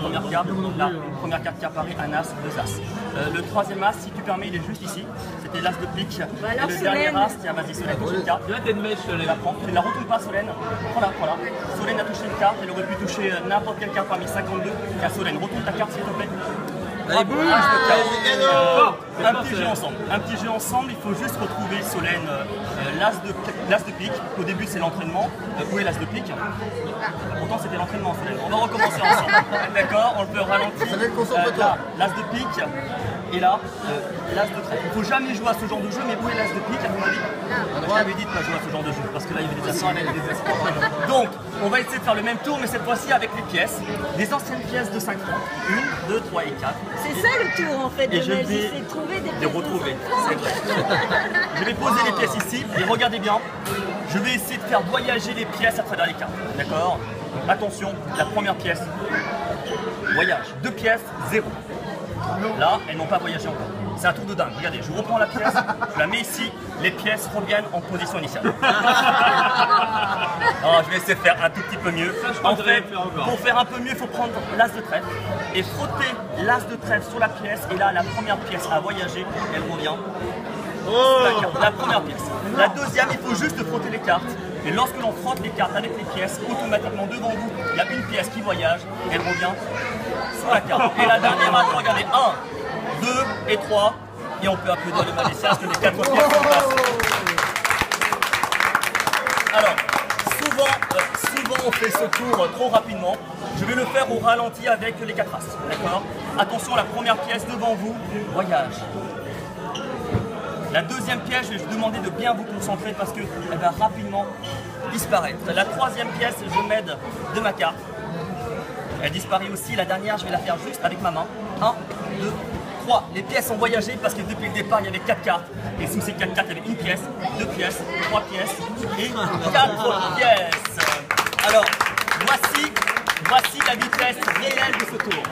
première carte, là, une première carte qui apparaît, un as, deux as. Le troisième as, si tu permets, il est juste ici. C'était l'as de pique. Bah et le dernier as, tiens, vas-y, Solène, touche une carte. Là, t'as une mèche, Tu la prends, tu ne la retournes pas, Solène. Prends-la, prends-la. Solène a touché une carte, elle aurait pu toucher n'importe quelle carte parmi 52. Tiens, Solène, retourne ta carte, s'il te plaît. Allez, boum! Un petit jeu ensemble. Un petit jeu ensemble, il faut juste retrouver Solène, l'as de pique. Au début, c'est l'entraînement. Où est l'as de pique? Pourtant, c'était l'entraînement, Solène. On va recommencer ensemble. D'accord, on le peut ralentir. Là, l'as de pique. Et là, l'as de trèfle. Il ne faut jamais jouer à ce genre de jeu, mais où est l'as de pique à ton avis? Je t'avais dit de ne pas jouer à ce genre de jeu, parce que là, il y avait des as. Donc, on va essayer de faire le même tour, mais cette fois-ci avec les pièces. Des anciennes pièces de 5 francs. 1, 2, 3 et 4. C'est ça le tour en fait de je Magie, vais c'est trouver des les retrouver, c'est vrai. Je vais poser les pièces ici, et regardez bien, je vais essayer de faire voyager les pièces à travers les cartes, d'accord? Attention, la première pièce, voyage. 2 pièces, 0. Là, elles n'ont pas voyagé encore. C'est un tour de dingue. Regardez, je reprends la pièce, je la mets ici, les pièces reviennent en position initiale. Alors, je vais essayer de faire un tout petit peu mieux. En fait, pour faire un peu mieux, il faut prendre l'as de trèfle et frotter l'as de trèfle sur la pièce. Et là, la première pièce a voyagé, elle revient. La première pièce. La deuxième, il faut juste frotter les cartes. Et lorsque l'on frotte les cartes avec les pièces, automatiquement devant vous, il y a une pièce qui voyage, elle revient sur la carte. Et la dernière, maintenant, regardez, 1, 2 et 3. Et on peut applaudir le magicien parce que les 4 pièces sont passées. Alors, souvent on fait ce tour trop rapidement. Je vais le faire au ralenti avec les 4 as. D'accord? Attention, la première pièce devant vous, voyage. La deuxième pièce, je vais vous demander de bien vous concentrer parce qu'elle va rapidement disparaître. La troisième pièce, je m'aide de ma carte. Elle disparaît aussi. La dernière, je vais la faire juste avec ma main. 1, 2, 3. Les pièces ont voyagé parce que depuis le départ, il y avait 4 cartes. Et sous ces 4 cartes, il y avait une pièce, 2 pièces, 3 pièces et 4 pièces. Alors, voici la vitesse réelle de ce tour.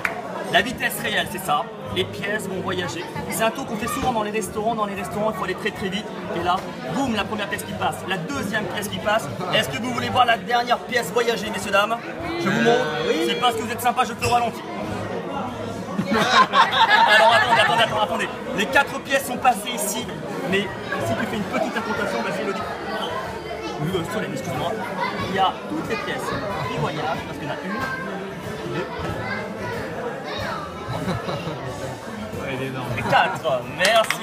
La vitesse réelle, c'est ça. Les pièces vont voyager. C'est un tour qu'on fait souvent dans les restaurants. Dans les restaurants, il faut aller très très vite. Et là, boum, la première pièce qui passe. La deuxième pièce qui passe. Est-ce que vous voulez voir la dernière pièce voyager, messieurs, dames? Je vous montre. C'est parce que vous êtes sympa, je peux ralentir. Alors attendez. Les 4 pièces sont passées ici. Mais si tu fais une petite incantation, vas-y, Elodie. Solène, excuse-moi. Il y a toutes les pièces qui voyagent. Parce qu'il y en a 1, 2, Elle est énorme. et 4. Merci.